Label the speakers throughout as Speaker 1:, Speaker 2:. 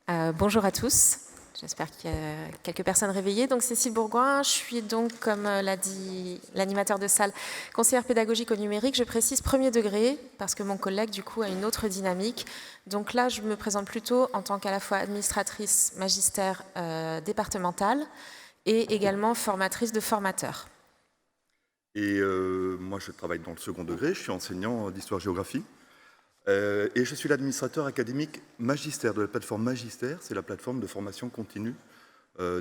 Speaker 1: Bonjour à tous, j'espère qu'il y a quelques personnes réveillées. Donc Cécile Bourgoin, je suis donc, comme l'a dit l'animateur de salle, conseillère pédagogique au numérique. Je précise premier degré parce que mon collègue du coup a une autre dynamique. Donc là, je me présente plutôt en tant qu'à la fois administratrice magistère départementale et également formatrice de formateurs.
Speaker 2: Et moi, je travaille dans le second degré, je suis enseignant d'histoire-géographie. Et je suis l'administrateur académique magistère de la plateforme Magistère, c'est la plateforme de formation continue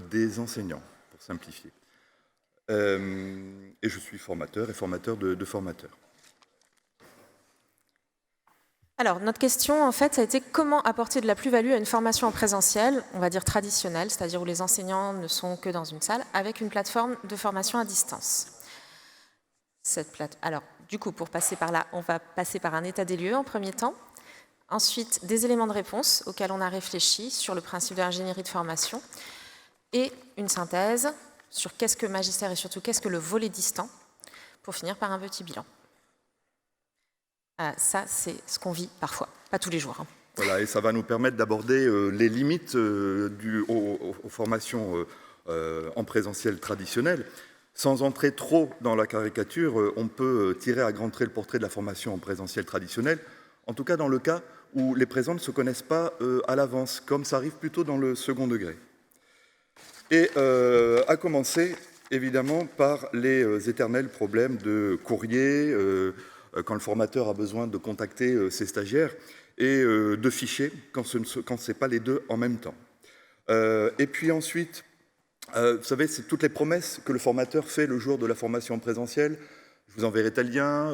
Speaker 2: des enseignants, pour simplifier. Et je suis formateur et formateur de formateurs.
Speaker 1: Alors, notre question, en fait, ça a été comment apporter de la plus-value à une formation en présentiel, on va dire traditionnelle, c'est-à-dire où les enseignants ne sont que dans une salle, avec une plateforme de formation à distance. Alors, du coup, pour passer par là, on va passer par un état des lieux en premier temps. Ensuite, des éléments de réponse auxquels on a réfléchi sur le principe de l'ingénierie de formation. Et une synthèse sur qu'est-ce que magistère et surtout qu'est-ce que le volet distant, pour finir par un petit bilan. Ça, c'est ce qu'on vit parfois, pas tous les jours. Hein.
Speaker 2: Voilà, et ça va nous permettre d'aborder les limites aux formations en présentiel traditionnel. Sans entrer trop dans la caricature, on peut tirer à grands traits le portrait de la formation en présentiel traditionnel, en tout cas dans le cas où les présents ne se connaissent pas à l'avance, comme ça arrive plutôt dans le second degré. Et à commencer, évidemment, par les éternels problèmes de courrier, quand le formateur a besoin de contacter ses stagiaires, et de fichiers, quand ce n'est pas les deux en même temps. Et puis ensuite, vous savez, c'est toutes les promesses que le formateur fait le jour de la formation présentielle. Je vous enverrai tel lien,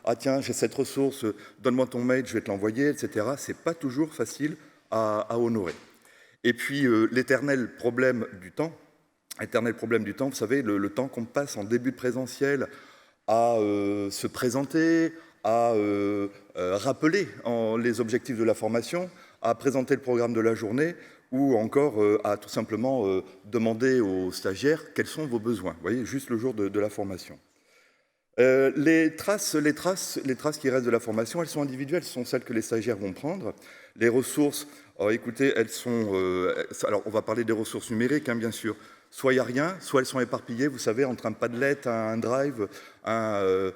Speaker 2: ah tiens, j'ai cette ressource, donne-moi ton mail, je vais te l'envoyer, etc. C'est pas toujours facile à honorer. Et puis l'éternel problème du temps, vous savez, le temps qu'on passe en début de présentiel à se présenter, à rappeler les objectifs de la formation, à présenter le programme de la journée, ou encore à tout simplement demander aux stagiaires quels sont vos besoins. Vous voyez, juste le jour de la formation. Les traces qui restent de la formation, elles sont individuelles, ce sont celles que les stagiaires vont prendre. Les ressources, écoutez, elles sont... alors, on va parler des ressources numériques, hein, bien sûr. Soit il n'y a rien, soit elles sont éparpillées, vous savez, entre un Padlet, un Drive, un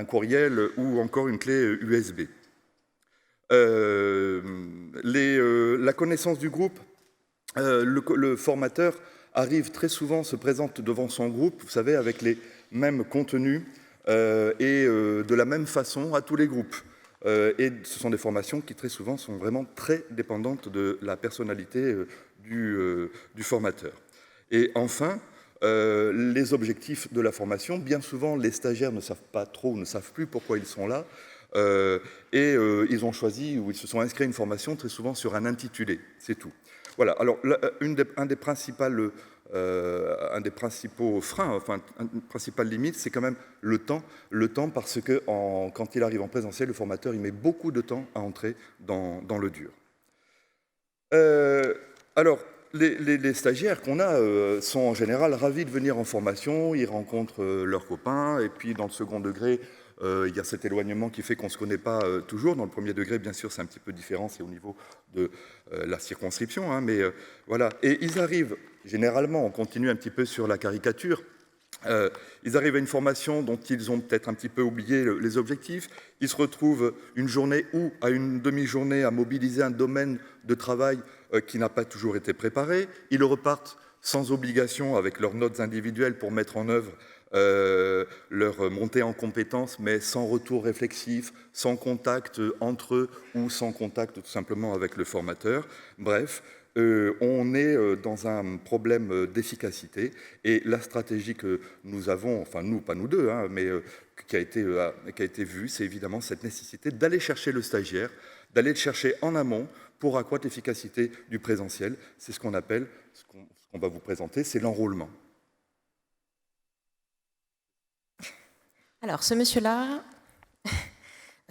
Speaker 2: courriel ou encore une clé USB. La connaissance du groupe, le formateur arrive très souvent, se présente devant son groupe, vous savez, avec les mêmes contenus et de la même façon à tous les groupes. Et ce sont des formations qui très souvent sont vraiment très dépendantes de la personnalité du formateur. Et enfin, les objectifs de la formation, bien souvent les stagiaires ne savent pas trop, ne savent plus pourquoi ils sont là, et ils ont choisi ou ils se sont inscrits à une formation très souvent sur un intitulé, c'est tout. Voilà, alors un des principaux freins, enfin une principale limite, c'est quand même le temps parce que quand il arrive en présentiel, le formateur il met beaucoup de temps à entrer dans le dur. Alors, les stagiaires qu'on a sont en général ravis de venir en formation, ils rencontrent leurs copains, et puis dans le second degré, il y a cet éloignement qui fait qu'on ne se connaît pas toujours. Dans le premier degré, bien sûr, c'est un petit peu différent, c'est au niveau de la circonscription, hein, mais voilà. Et ils arrivent, généralement, on continue un petit peu sur la caricature, ils arrivent à une formation dont ils ont peut-être un petit peu oublié les objectifs. Ils se retrouvent une journée ou à une demi-journée à mobiliser un domaine de travail qui n'a pas toujours été préparé. Ils repartent sans obligation avec leurs notes individuelles pour mettre en œuvre leur montée en compétences, mais sans retour réflexif, sans contact entre eux ou sans contact tout simplement avec le formateur. Bref, on est dans un problème d'efficacité et la stratégie que nous avons, enfin nous, pas nous deux, hein, mais qui a été vue, c'est évidemment cette nécessité d'aller chercher le stagiaire, d'aller le chercher en amont pour accroître l'efficacité du présentiel. C'est ce qu'on appelle, ce qu'on va vous présenter, c'est l'enrôlement.
Speaker 1: Alors, ce monsieur-là,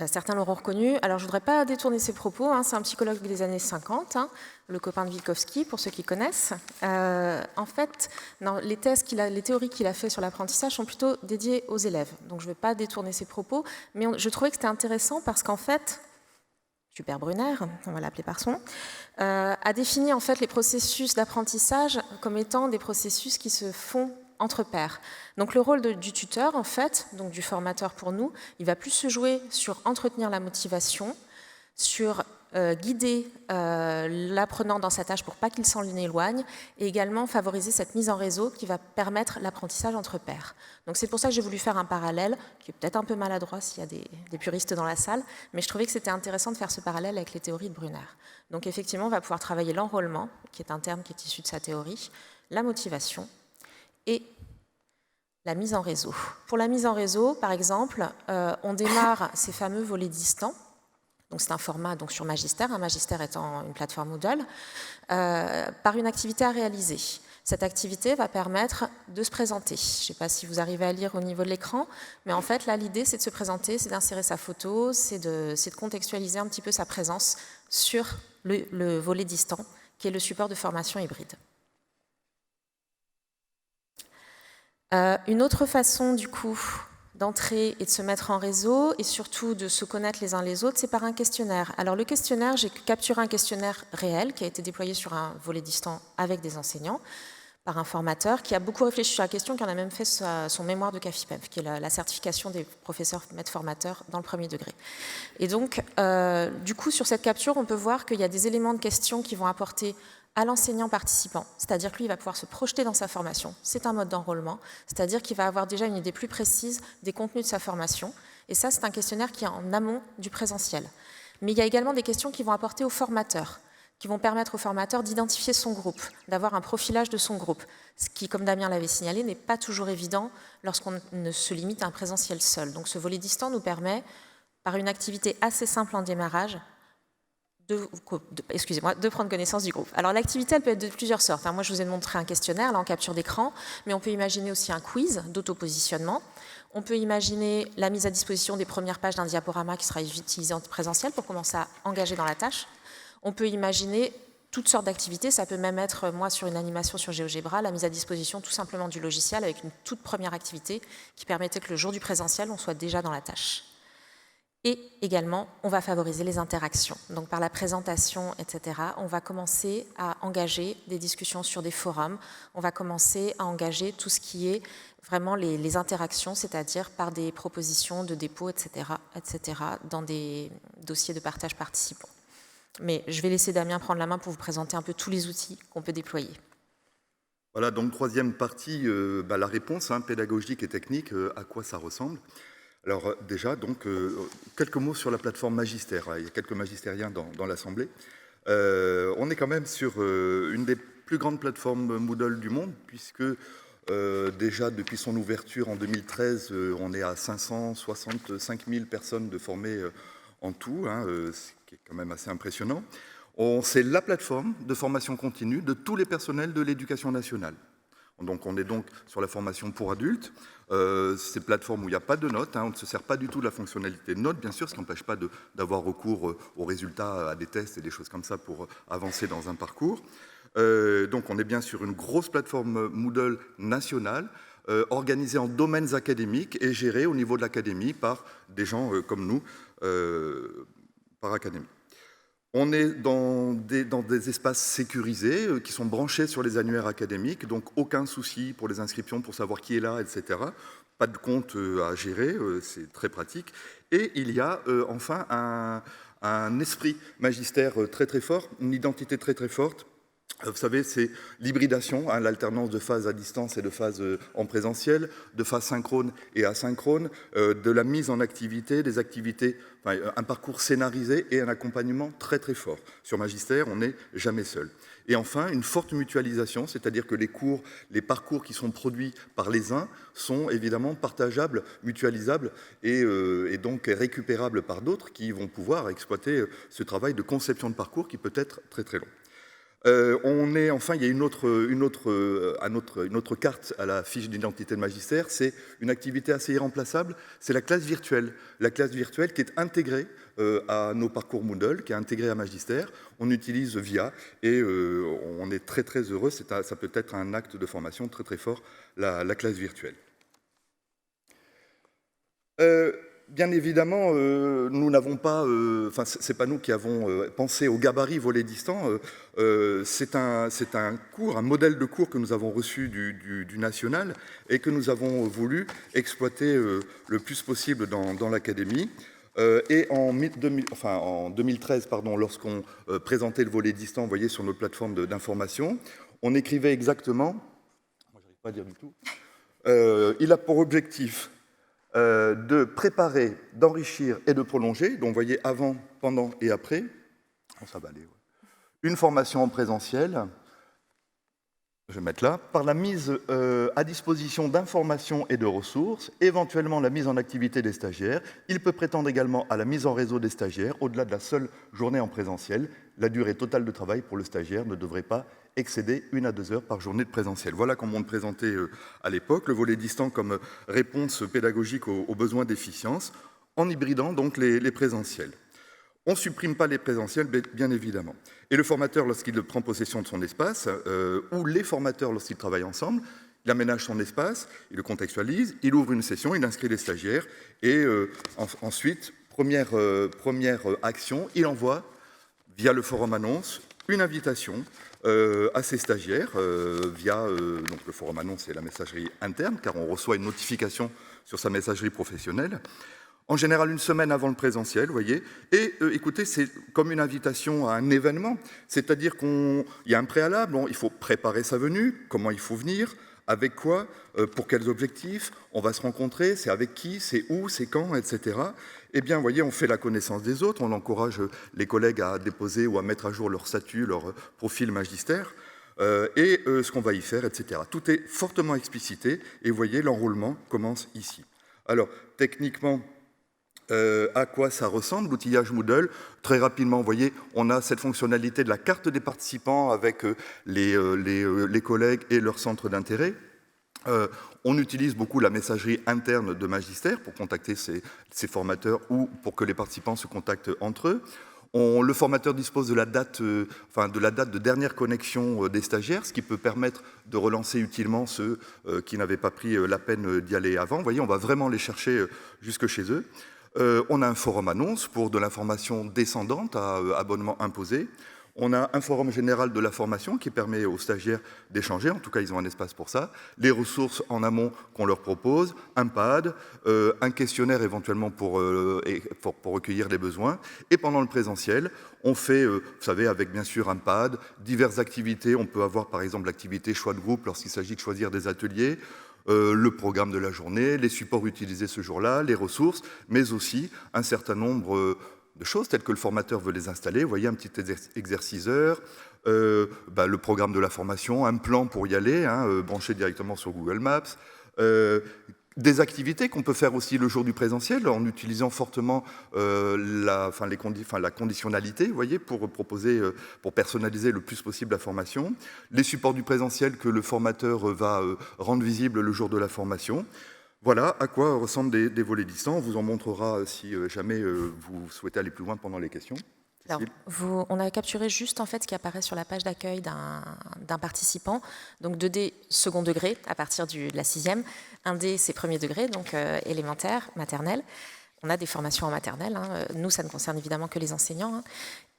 Speaker 1: certains l'auront reconnu. Alors, je ne voudrais pas détourner ses propos. Hein, c'est un psychologue des années 50, hein, le copain de Vygotsky, pour ceux qui connaissent. En fait, non, les théories qu'il a fait sur l'apprentissage sont plutôt dédiées aux élèves. Donc, je ne vais pas détourner ses propos. Mais je trouvais que c'était intéressant parce qu'en fait, Kuper-Brunner, on va l'appeler par son nom, a défini en fait les processus d'apprentissage comme étant des processus qui se font entre pairs. Donc le rôle du tuteur, en fait, donc du formateur pour nous, il va plus se jouer sur entretenir la motivation, sur guider l'apprenant dans sa tâche pour pas qu'il s'en éloigne, et également favoriser cette mise en réseau qui va permettre l'apprentissage entre pairs. Donc c'est pour ça que j'ai voulu faire un parallèle, qui est peut-être un peu maladroit s'il y a des puristes dans la salle, mais je trouvais que c'était intéressant de faire ce parallèle avec les théories de Brunner. Donc effectivement, on va pouvoir travailler l'enrôlement, qui est un terme qui est issu de sa théorie, la motivation et la mise en réseau. Pour la mise en réseau, par exemple, on démarre ces fameux volets distants. Donc c'est un format donc, sur Magister, un Magister étant une plateforme Moodle, par une activité à réaliser. Cette activité va permettre de se présenter. Je ne sais pas si vous arrivez à lire au niveau de l'écran, mais en fait, là, l'idée, c'est de se présenter, c'est d'insérer sa photo, c'est de contextualiser un petit peu sa présence sur le volet distant, qui est le support de formation hybride. Une autre façon, du coup, d'entrer et de se mettre en réseau, et surtout de se connaître les uns les autres, c'est par un questionnaire. Alors le questionnaire, j'ai capturé un questionnaire réel qui a été déployé sur un volet distant avec des enseignants, par un formateur qui a beaucoup réfléchi sur la question, qui en a même fait son mémoire de CAFIPEF, qui est la certification des professeurs maîtres formateurs dans le premier degré. Et donc, du coup, sur cette capture, on peut voir qu'il y a des éléments de question qui vont apporter à l'enseignant participant, c'est-à-dire que lui, il va pouvoir se projeter dans sa formation. C'est un mode d'enrôlement, c'est-à-dire qu'il va avoir déjà une idée plus précise des contenus de sa formation. Et ça, c'est un questionnaire qui est en amont du présentiel. Mais il y a également des questions qui vont apporter au formateur, qui vont permettre au formateur d'identifier son groupe, d'avoir un profilage de son groupe, ce qui, comme Damien l'avait signalé, n'est pas toujours évident lorsqu'on ne se limite à un présentiel seul. Donc ce volet distant nous permet, par une activité assez simple en démarrage, de prendre connaissance du groupe. Alors l'activité, elle peut être de plusieurs sortes. Moi, je vous ai montré un questionnaire, là, en capture d'écran, mais on peut imaginer aussi un quiz d'autopositionnement. On peut imaginer la mise à disposition des premières pages d'un diaporama qui sera utilisé en présentiel pour commencer à engager dans la tâche. On peut imaginer toutes sortes d'activités. Ça peut même être, moi, sur une animation sur GeoGebra, la mise à disposition tout simplement du logiciel avec une toute première activité qui permettait que le jour du présentiel, on soit déjà dans la tâche. Et également, on va favoriser les interactions. Donc par la présentation, etc., on va commencer à engager des discussions sur des forums, on va commencer à engager tout ce qui est vraiment les interactions, c'est-à-dire par des propositions de dépôt, etc., dans des dossiers de partage participants. Mais je vais laisser Damien prendre la main pour vous présenter un peu tous les outils qu'on peut déployer.
Speaker 2: Voilà, donc troisième partie, la réponse pédagogique et technique, à quoi ça ressemble. Alors déjà, donc, quelques mots sur la plateforme Magister. Il y a quelques magistériens dans l'Assemblée. On est quand même sur une des plus grandes plateformes Moodle du monde, puisque déjà depuis son ouverture en 2013, on est à 565 000 personnes de formées en tout, ce qui est quand même assez impressionnant. C'est la plateforme de formation continue de tous les personnels de l'éducation nationale. Donc on est donc sur la formation pour adultes. Ces plateformes où il n'y a pas de notes, on ne se sert pas du tout de la fonctionnalité de notes, bien sûr, ce qui n'empêche pas d'avoir recours aux résultats, à des tests et des choses comme ça pour avancer dans un parcours. Donc on est bien sur une grosse plateforme Moodle nationale, organisée en domaines académiques et gérée au niveau de l'académie par des gens comme nous, par académie. On est dans des espaces sécurisés qui sont branchés sur les annuaires académiques, donc aucun souci pour les inscriptions, pour savoir qui est là, etc. Pas de compte à gérer, c'est très pratique. Et il y a enfin un esprit magistère très très fort, une identité très très forte. Vous savez, c'est l'hybridation, l'alternance de phases à distance et de phases en présentiel, de phases synchrones et asynchrones, de la mise en activité, des activités, un parcours scénarisé et un accompagnement très très fort. Sur Magister, on n'est jamais seul. Et enfin, une forte mutualisation, c'est-à-dire que les cours, les parcours qui sont produits par les uns sont évidemment partageables, mutualisables et donc récupérables par d'autres qui vont pouvoir exploiter ce travail de conception de parcours qui peut être très très long. Enfin, il y a une autre carte à la fiche d'identité de magistère, c'est une activité assez irremplaçable, c'est la classe virtuelle. La classe virtuelle qui est intégrée à nos parcours Moodle, qui est intégrée à Magister. On utilise VIA et on est très très heureux, ça peut être un acte de formation très très fort, la classe virtuelle. Bien évidemment, nous n'avons pas, enfin, c'est pas nous qui avons pensé au gabarit volet distant. C'est un cours, un modèle de cours que nous avons reçu du national et que nous avons voulu exploiter le plus possible dans l'académie. Et en 2013, pardon, lorsqu'on présentait le volet distant, vous voyez, sur notre plateforme d'information, on écrivait exactement, moi j'arrive pas à dire du tout, il a pour objectif de préparer, d'enrichir et de prolonger, donc vous voyez avant, pendant et après, ça va aller, ouais. Une formation en présentiel, je vais mettre là, par la mise à disposition d'informations et de ressources, éventuellement la mise en activité des stagiaires. Il peut prétendre également à la mise en réseau des stagiaires, au-delà de la seule journée en présentiel. La durée totale de travail pour le stagiaire ne devrait pas excéder 1 à 2 heures par journée de présentiel. Voilà comment on le présentait à l'époque, le volet distant comme réponse pédagogique aux besoins d'efficience, en hybridant donc les présentiels. On ne supprime pas les présentiels, bien évidemment. Et le formateur, lorsqu'il prend possession de son espace, ou les formateurs, lorsqu'ils travaillent ensemble, il aménage son espace, il le contextualise, il ouvre une session, il inscrit les stagiaires, et ensuite, première action, il envoie, via le forum annonce, une invitation à ses stagiaires, via donc le forum annonce et la messagerie interne, car on reçoit une notification sur sa messagerie professionnelle, en général une semaine avant le présentiel, vous voyez. Et écoutez, c'est comme une invitation à un événement, c'est-à-dire qu'il y a un préalable, il faut préparer sa venue, comment il faut venir, avec quoi, pour quels objectifs, on va se rencontrer, c'est avec qui, c'est où, c'est quand, etc. Eh bien, vous voyez, on fait la connaissance des autres, on encourage les collègues à déposer ou à mettre à jour leur statut, leur profil magistère, et ce qu'on va y faire, etc. Tout est fortement explicité, et vous voyez, l'enrôlement commence ici. Alors, techniquement, à quoi ça ressemble, l'outillage Moodle? Très rapidement, vous voyez, on a cette fonctionnalité de la carte des participants avec les collègues et leur centre d'intérêt. On utilise beaucoup la messagerie interne de Magistère pour contacter ces formateurs ou pour que les participants se contactent entre eux. Le formateur dispose de la date de dernière connexion des stagiaires, ce qui peut permettre de relancer utilement ceux qui n'avaient pas pris la peine d'y aller avant. Vous voyez, on va vraiment les chercher jusque chez eux. On a un forum annonce pour de l'information descendante à abonnement imposé. On a un forum général de la formation qui permet aux stagiaires d'échanger, en tout cas ils ont un espace pour ça, les ressources en amont qu'on leur propose, un pad, un questionnaire éventuellement pour recueillir les besoins. Et pendant le présentiel, on fait, vous savez, avec bien sûr un pad, diverses activités. On peut avoir par exemple l'activité choix de groupe lorsqu'il s'agit de choisir des ateliers, le programme de la journée, les supports utilisés ce jour-là, les ressources, mais aussi un certain nombre de choses telles que le formateur veut les installer. Vous voyez, un petit exerciceur, le programme de la formation, un plan pour y aller, branché directement sur Google Maps, des activités qu'on peut faire aussi le jour du présentiel en utilisant fortement la conditionnalité, vous voyez, pour proposer, pour personnaliser le plus possible la formation. Les supports du présentiel que le formateur va rendre visibles le jour de la formation. Voilà à quoi ressemblent des volets distants. On vous en montrera si jamais vous souhaitez aller plus loin pendant les questions.
Speaker 1: Alors, on a capturé juste en fait ce qui apparaît sur la page d'accueil d'un participant. Donc 2D second degré à partir de la 6e, 1D c'est premier degré, donc élémentaire, maternelle. On a des formations en maternelle, nous ça ne concerne évidemment que les enseignants.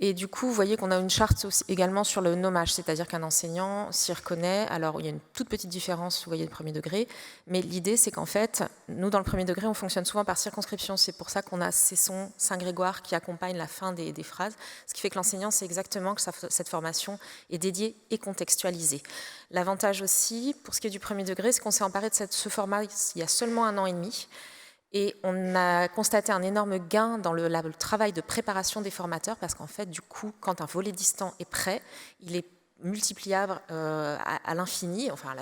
Speaker 1: Et du coup, vous voyez qu'on a une charte aussi, également sur le nommage, c'est-à-dire qu'un enseignant s'y reconnaît. Alors, il y a une toute petite différence, vous voyez, le premier degré, mais l'idée, c'est qu'en fait, nous, dans le premier degré, on fonctionne souvent par circonscription. C'est pour ça qu'on a ces sons Saint-Grégoire qui accompagnent la fin des phrases, ce qui fait que l'enseignant sait exactement que cette formation est dédiée et contextualisée. L'avantage aussi, pour ce qui est du premier degré, c'est qu'on s'est emparé de ce format il y a seulement 1 an et demi. Et on a constaté un énorme gain dans le travail de préparation des formateurs parce qu'en fait, du coup, quand un volet distant est prêt, il est multipliable à l'infini, enfin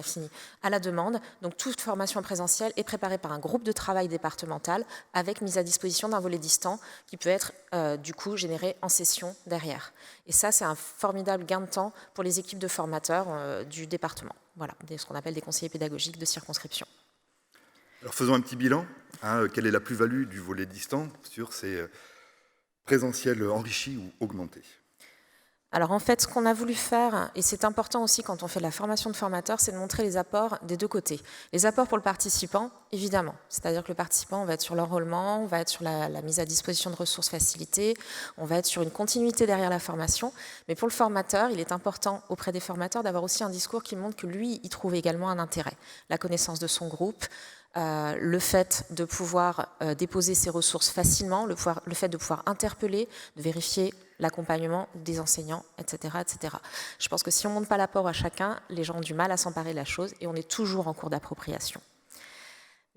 Speaker 1: à la demande. Donc toute formation présentielle est préparée par un groupe de travail départemental avec mise à disposition d'un volet distant qui peut être du coup généré en session derrière. Et ça, c'est un formidable gain de temps pour les équipes de formateurs du département. Voilà, ce qu'on appelle des conseillers pédagogiques de circonscription.
Speaker 2: Alors faisons un petit bilan. Quelle est la plus-value du volet distant sur ces présentiels enrichis ou augmentés?
Speaker 1: Alors en fait, ce qu'on a voulu faire, et c'est important aussi quand on fait de la formation de formateurs, c'est de montrer les apports des deux côtés. Les apports pour le participant, évidemment, c'est-à-dire que le participant, on va être sur l'enrôlement, on va être sur la mise à disposition de ressources facilitées, on va être sur une continuité derrière la formation, mais pour le formateur, il est important auprès des formateurs d'avoir aussi un discours qui montre que lui, il trouve également un intérêt. La connaissance de son groupe, le fait de pouvoir déposer ses ressources facilement, le fait de pouvoir interpeller, de vérifier l'accompagnement des enseignants, etc., etc. Je pense que si on ne montre pas l'apport à chacun, les gens ont du mal à s'emparer de la chose et on est toujours en cours d'appropriation.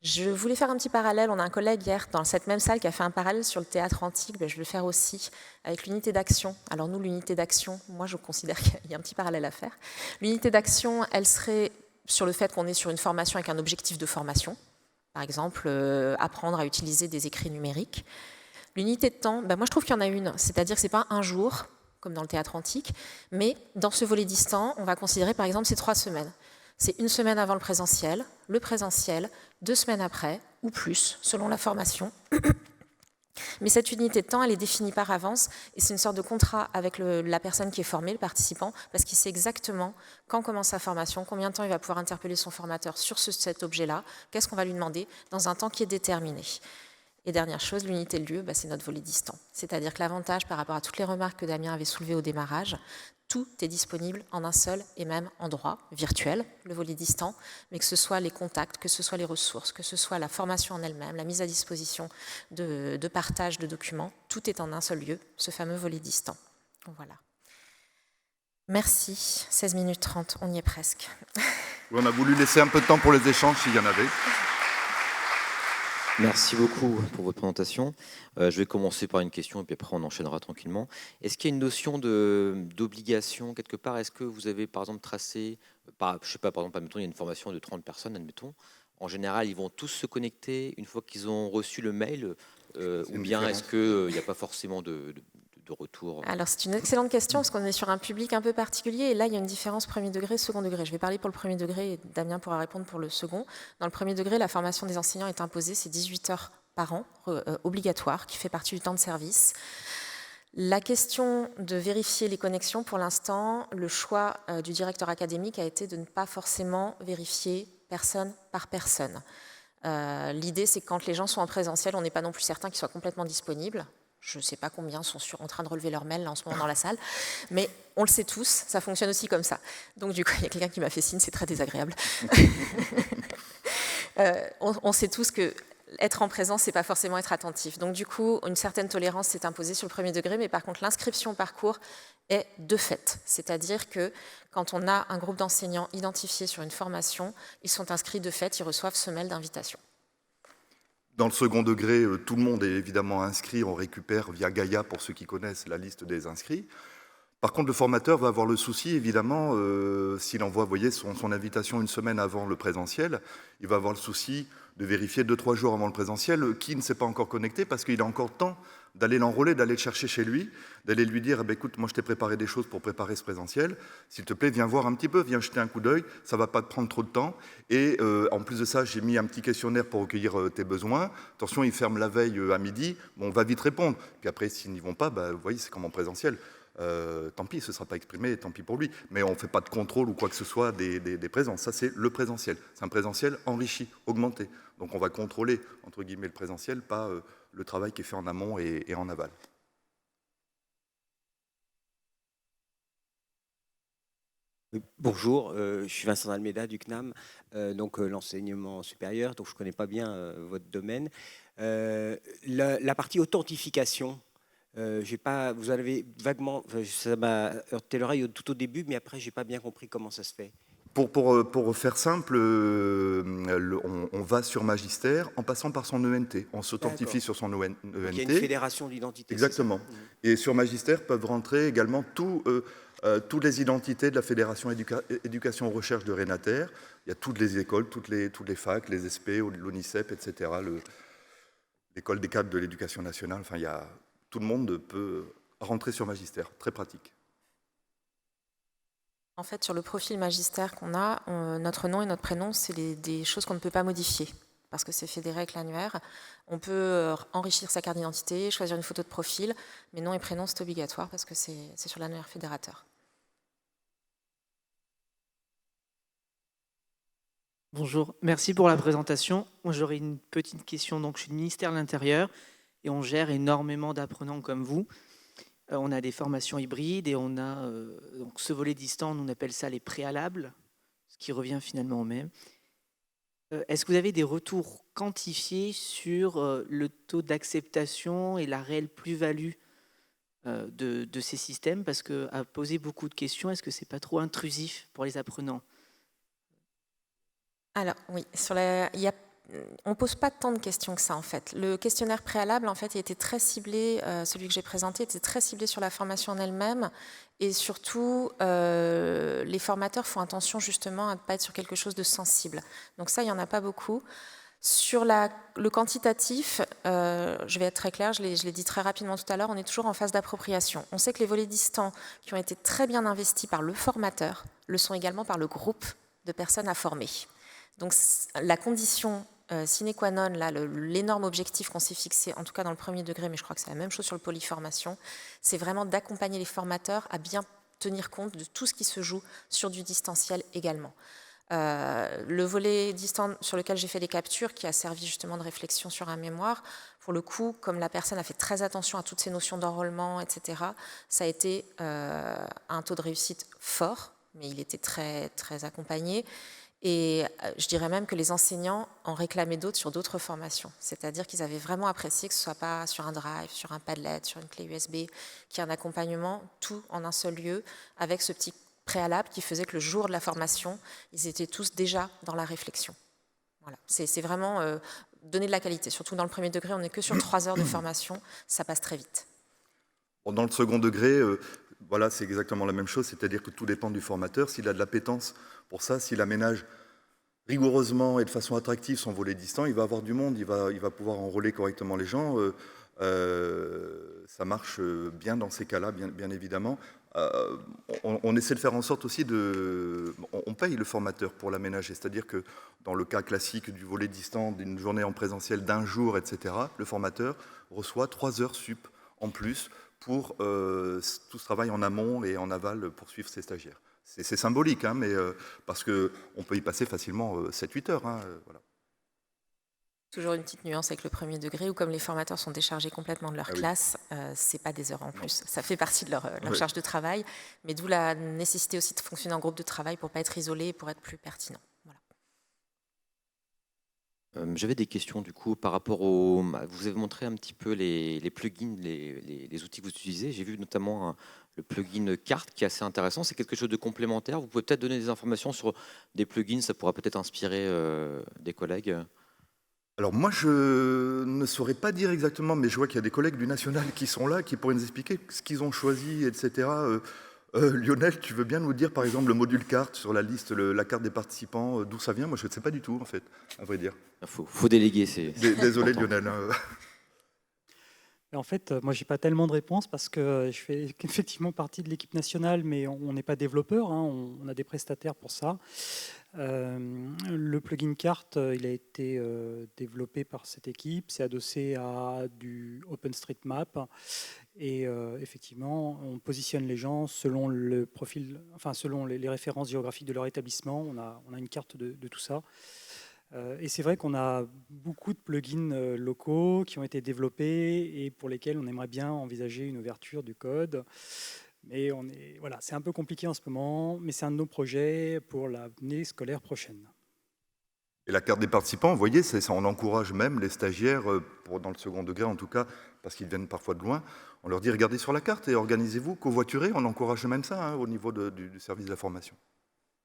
Speaker 1: Je voulais faire un petit parallèle. On a un collègue hier dans cette même salle qui a fait un parallèle sur le théâtre antique. Je vais le faire aussi avec l'unité d'action. Alors nous, l'unité d'action, moi je considère qu'il y a un petit parallèle à faire. L'unité d'action, elle serait sur le fait qu'on est sur une formation avec un objectif de formation. Par exemple, apprendre à utiliser des écrits numériques. L'unité de temps, moi je trouve qu'il y en a une, c'est-à-dire que ce n'est pas un jour, comme dans le théâtre antique, mais dans ce volet distant, on va considérer par exemple ces 3 semaines. C'est 1 semaine avant le présentiel, 2 semaines après, ou plus, selon la formation. Mais cette unité de temps, elle est définie par avance, et c'est une sorte de contrat avec la personne qui est formée, le participant, parce qu'il sait exactement quand commence sa formation, combien de temps il va pouvoir interpeller son formateur sur cet objet-là, qu'est-ce qu'on va lui demander, dans un temps qui est déterminé. Et dernière chose, l'unité de lieu, c'est notre volet distant. C'est-à-dire que l'avantage par rapport à toutes les remarques que Damien avait soulevées au démarrage, tout est disponible en un seul et même endroit, virtuel, le volet distant, mais que ce soit les contacts, que ce soit les ressources, que ce soit la formation en elle-même, la mise à disposition de partage de documents, tout est en un seul lieu, ce fameux volet distant. Voilà. Merci, 16 minutes 30, on y est presque.
Speaker 2: On a voulu laisser un peu de temps pour les échanges s'il y en avait.
Speaker 3: Merci beaucoup pour votre présentation. Je vais commencer par une question et puis après on enchaînera tranquillement. Est-ce qu'il y a une notion d'obligation quelque part? Est-ce que vous avez par exemple tracé, je ne sais pas, par exemple, admettons, il y a une formation de 30 personnes, admettons. En général, ils vont tous se connecter une fois qu'ils ont reçu le mail ou bien est-ce qu'il n'y a pas forcément de retour?
Speaker 1: Alors c'est une excellente question parce qu'on est sur un public un peu particulier et là il y a une différence premier degré, second degré. Je vais parler pour le premier degré et Damien pourra répondre pour le second. Dans le premier degré, la formation des enseignants est imposée, c'est 18 heures par an, obligatoire, qui fait partie du temps de service. La question de vérifier les connexions, pour l'instant, le choix du directeur académique a été de ne pas forcément vérifier personne par personne. L'idée, c'est que quand les gens sont en présentiel, on n'est pas non plus certain qu'ils soient complètement disponibles. Je ne sais pas combien sont en train de relever leur mail là, en ce moment dans la salle, mais on le sait tous, ça fonctionne aussi comme ça. Donc du coup, il y a quelqu'un qui m'a fait signe, c'est très désagréable. On sait tous que être en présence, c'est pas forcément être attentif. Donc du coup, une certaine tolérance s'est imposée sur le premier degré, mais par contre, l'inscription au parcours est de fait. C'est-à-dire que quand on a un groupe d'enseignants identifiés sur une formation, ils sont inscrits de fait, ils reçoivent ce mail d'invitation.
Speaker 2: Dans le second degré, tout le monde est évidemment inscrit. On récupère via Gaïa, pour ceux qui connaissent, la liste des inscrits. Par contre, le formateur va avoir le souci, évidemment, s'il envoie, vous voyez, son invitation une semaine avant le présentiel, il va avoir le souci de vérifier 2-3 jours avant le présentiel qui ne s'est pas encore connecté parce qu'il a encore temps d'aller l'enrôler, d'aller le chercher chez lui, d'aller lui dire écoute, moi je t'ai préparé des choses pour préparer ce présentiel, s'il te plaît, viens voir un petit peu, viens jeter un coup d'œil, ça ne va pas te prendre trop de temps. Et en plus de ça, j'ai mis un petit questionnaire pour recueillir tes besoins. Attention, il ferme la veille à midi, bon, on va vite répondre. Puis après, s'ils n'y vont pas, vous voyez, c'est comme en présentiel. Tant pis, ce ne sera pas exprimé, tant pis pour lui. Mais on ne fait pas de contrôle ou quoi que ce soit des présences. Ça, c'est le présentiel. C'est un présentiel enrichi, augmenté. Donc on va contrôler, entre guillemets, le présentiel, pas le travail qui est fait en amont et en aval.
Speaker 4: Bonjour, je suis Vincent Almeida du CNAM, donc l'enseignement supérieur, donc je ne connais pas bien votre domaine. La partie authentification, vous avez vaguement, ça m'a heurté l'oreille tout au début, mais après, je n'ai pas bien compris comment ça se fait.
Speaker 2: Pour faire simple, on va sur Magister en passant par son ENT. On s'authentifie sur son ENT.
Speaker 4: Donc, il y a une fédération d'identité.
Speaker 2: Exactement. Et sur Magister peuvent rentrer également toutes les identités de la Fédération Éducation-Recherche de Renater. Il y a toutes les écoles, toutes les facs, les SP, l'ONICEP, etc. L'école des cadres de l'éducation nationale. Enfin, tout le monde peut rentrer sur Magister. Très pratique.
Speaker 1: En fait, sur le profil magistère qu'on a, notre nom et notre prénom, c'est des choses qu'on ne peut pas modifier. parce que c'est fédéré avec l'annuaire. On peut enrichir sa carte d'identité, choisir une photo de profil, mais nom et prénom, c'est obligatoire parce que c'est sur l'annuaire fédérateur.
Speaker 5: Bonjour, merci pour la présentation. Moi, j'aurais une petite question. Donc, je suis du ministère de l'Intérieur et on gère énormément d'apprenants comme vous. On a des formations hybrides et on a donc ce volet distant, on appelle ça les préalables, ce qui revient finalement au même. Est-ce que vous avez des retours quantifiés sur le taux d'acceptation et la réelle plus-value de ces systèmes? Parce qu'à poser beaucoup de questions, est-ce que ce n'est pas trop intrusif pour les apprenants?
Speaker 1: Alors oui, on ne pose pas tant de questions que ça en fait. Le questionnaire préalable en fait, il était très ciblé, celui que j'ai présenté était très ciblé sur la formation en elle-même et surtout les formateurs font attention justement à ne pas être sur quelque chose de sensible. Donc ça, il n'y en a pas beaucoup. Sur le quantitatif, je vais être très claire, je l'ai dit très rapidement tout à l'heure, on est toujours en phase d'appropriation. On sait que les volets distants qui ont été très bien investis par le formateur le sont également par le groupe de personnes à former. Donc la condition sine qua non, l'énorme objectif qu'on s'est fixé, en tout cas dans le premier degré, mais je crois que c'est la même chose sur le polyformation, c'est vraiment d'accompagner les formateurs à bien tenir compte de tout ce qui se joue sur du distanciel également. Le volet distant sur lequel j'ai fait des captures, qui a servi justement de réflexion sur un mémoire, pour le coup, comme la personne a fait très attention à toutes ces notions d'enrôlement, etc., ça a été un taux de réussite fort, mais il était très, très accompagné. Et je dirais même que les enseignants en réclamaient d'autres sur d'autres formations. C'est-à-dire qu'ils avaient vraiment apprécié que ce ne soit pas sur un drive, sur un Padlet, sur une clé USB, qu'il y ait un accompagnement, tout en un seul lieu, avec ce petit préalable qui faisait que le jour de la formation, ils étaient tous déjà dans la réflexion. Voilà. C'est vraiment donner de la qualité. Surtout dans le premier degré, on n'est que sur 3 heures de formation, ça passe très vite.
Speaker 2: Bon, dans le second degré, voilà, c'est exactement la même chose, c'est-à-dire que tout dépend du formateur. S'il a de l'appétence pour ça, s'il aménage rigoureusement et de façon attractive son volet distant, il va avoir du monde, il va pouvoir enrôler correctement les gens. Ça marche bien dans ces cas-là, bien évidemment. On essaie de faire en sorte aussi on paye le formateur pour l'aménager, c'est-à-dire que dans le cas classique du volet distant, d'une journée en présentiel d'un jour, etc., le formateur reçoit 3 heures sup en plus pour tout ce travail en amont et en aval pour suivre ses stagiaires. C'est symbolique, hein, mais parce qu'on peut y passer facilement 7-8 heures. Hein, voilà.
Speaker 1: Toujours une petite nuance avec le premier degré, où comme les formateurs sont déchargés complètement de leur classe, ce n'est pas des heures en plus. Ça fait partie de leur charge de travail, mais d'où la nécessité aussi de fonctionner en groupe de travail pour ne pas être isolé et pour être plus pertinent. Voilà.
Speaker 3: J'avais des questions du coup par rapport au... Vous avez montré un petit peu les plugins, les outils que vous utilisez. J'ai vu notamment le plugin carte qui est assez intéressant. C'est quelque chose de complémentaire. Vous pouvez peut-être donner des informations sur des plugins, ça pourra peut-être inspirer des collègues.
Speaker 2: Alors moi, je ne saurais pas dire exactement, mais je vois qu'il y a des collègues du National qui sont là, qui pourraient nous expliquer ce qu'ils ont choisi, etc. Lionel, tu veux bien nous dire, par exemple, le module carte sur la liste, la carte des participants, d'où ça vient? Moi, je ne sais pas du tout, en fait, à vrai dire.
Speaker 3: Faut déléguer.
Speaker 2: Désolé, Lionel.
Speaker 6: En fait, moi, j'ai pas tellement de réponses parce que je fais effectivement partie de l'équipe nationale, mais on n'est pas développeur, hein, on a des prestataires pour ça. Le plugin carte, il a été développé par cette équipe, c'est adossé à du OpenStreetMap et effectivement, on positionne les gens selon le profil, enfin selon les références géographiques de leur établissement. On a une carte de tout ça. Et c'est vrai qu'on a beaucoup de plugins locaux qui ont été développés et pour lesquels on aimerait bien envisager une ouverture du code. Mais voilà, c'est un peu compliqué en ce moment, mais c'est un de nos projets pour l'année scolaire prochaine.
Speaker 2: Et la carte des participants, vous voyez, ça, on encourage même les stagiaires, dans le second degré en tout cas, parce qu'ils viennent parfois de loin, on leur dit regardez sur la carte et organisez-vous, covoiturez, on encourage même ça au niveau du service de la formation.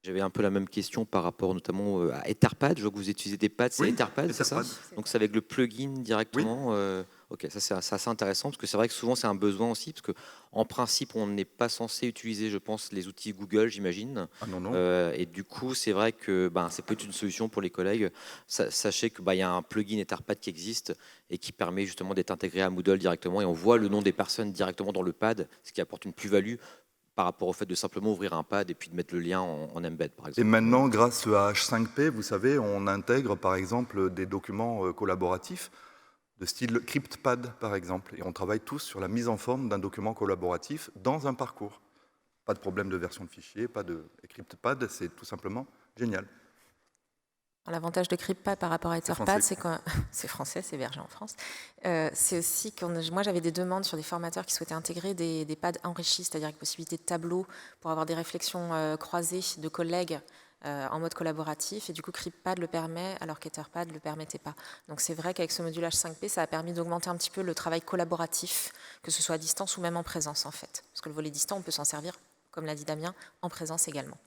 Speaker 3: J'avais un peu la même question par rapport notamment à Etherpad. Je vois que vous utilisez des pads, c'est Etherpad, c'est ça? Donc c'est avec le plugin directement. Oui. Ok, ça c'est assez intéressant parce que c'est vrai que souvent c'est un besoin aussi parce que en principe on n'est pas censé utiliser, je pense, les outils Google, j'imagine.
Speaker 2: Ah non.
Speaker 3: Et du coup c'est vrai que c'est peut-être une solution pour les collègues. Sachez que y a un plugin Etherpad qui existe et qui permet justement d'être intégré à Moodle directement et on voit le nom des personnes directement dans le pad, ce qui apporte une plus-value par rapport au fait de simplement ouvrir un pad et puis de mettre le lien en embed, par exemple.
Speaker 2: Et maintenant, grâce à H5P, vous savez, on intègre par exemple des documents collaboratifs de style CryptPad, par exemple. Et on travaille tous sur la mise en forme d'un document collaboratif dans un parcours. Pas de problème de version de fichier, pas de CryptPad, c'est tout simplement génial.
Speaker 1: L'avantage de CryptPad par rapport à Etherpad,
Speaker 2: français.
Speaker 1: c'est que c'est français, c'est hébergé en France. C'est aussi que moi j'avais des demandes sur des formateurs qui souhaitaient intégrer des pads enrichis, c'est-à-dire avec possibilité de tableau pour avoir des réflexions croisées de collègues en mode collaboratif. Et du coup, CryptPad le permet, alors qu'Etherpad ne le permettait pas. Donc c'est vrai qu'avec ce module H5P, ça a permis d'augmenter un petit peu le travail collaboratif, que ce soit à distance ou même en présence en fait. Parce que le volet distant, on peut s'en servir, comme l'a dit Damien, en présence également.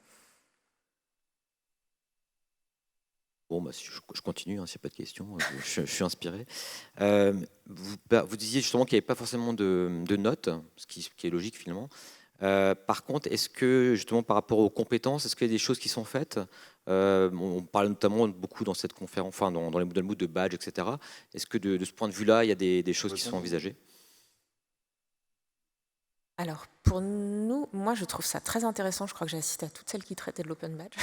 Speaker 3: Bon, bah, je continue, hein, s'il n'y a pas de questions, je suis inspiré. Vous disiez justement qu'il n'y avait pas forcément de notes, ce qui est logique finalement. Par contre, est-ce que justement par rapport aux compétences, est-ce qu'il y a des choses qui sont faites? On parle notamment beaucoup dans cette conférence, enfin dans les modèles Moodle de badge, etc. Est-ce que de ce point de vue-là, il y a des choses qui sont envisagées?
Speaker 1: Alors, pour nous, moi, je trouve ça très intéressant. Je crois que j'ai assisté à toutes celles qui traitaient de l'open badge.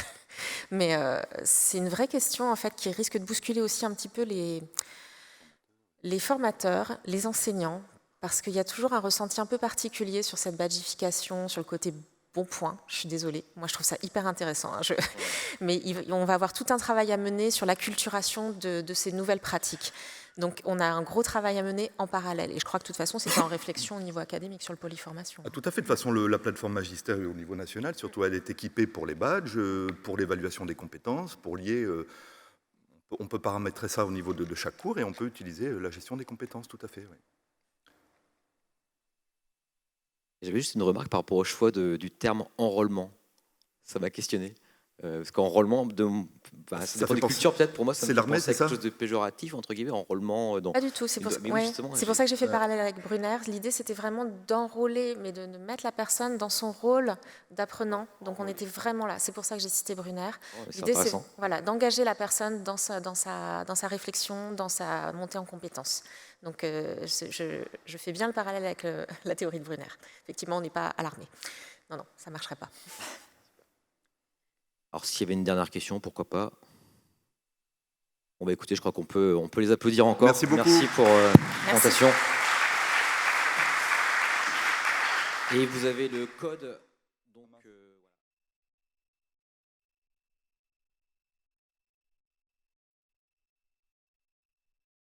Speaker 1: Mais c'est une vraie question, en fait, qui risque de bousculer aussi un petit peu les formateurs, les enseignants, parce qu'il y a toujours un ressenti un peu particulier sur cette badgification, sur le côté bon point. Je suis désolée. Moi, je trouve ça hyper intéressant. Hein. Mais on va avoir tout un travail à mener sur l'acculturation de ces nouvelles pratiques. Donc, on a un gros travail à mener en parallèle. Et je crois que de toute façon, c'est en réflexion au niveau académique sur le polyformation.
Speaker 2: Ah, tout à fait. De toute façon, la plateforme Magister au niveau national, surtout, elle est équipée pour les badges, pour l'évaluation des compétences, pour lier... on peut paramétrer ça au niveau de chaque cours et on peut utiliser la gestion des compétences, tout à fait. Oui.
Speaker 3: J'avais juste une remarque par rapport au choix du terme enrôlement. Ça m'a questionné. Parce qu'enrôlement, ça dépend des cultures, peut-être pour moi, ça me fait penser à quelque chose de péjoratif, entre guillemets, enrôlement.
Speaker 1: Pas du tout, c'est pour ça que j'ai fait le parallèle avec Brunner. L'idée, c'était vraiment d'enrôler, mais de mettre la personne dans son rôle d'apprenant. Donc, on était vraiment là. C'est pour ça que j'ai cité Brunner. L'idée, c'est d'engager la personne dans sa réflexion, dans sa montée en compétences. Donc, je fais bien le parallèle avec la théorie de Brunner. Effectivement, on n'est pas alarmé. Non, ça ne marcherait pas.
Speaker 3: Alors, s'il y avait une dernière question, pourquoi pas? Bon, bah écoutez, je crois qu'on peut les applaudir encore.
Speaker 2: Merci beaucoup.
Speaker 3: Merci pour la présentation. Et vous avez le code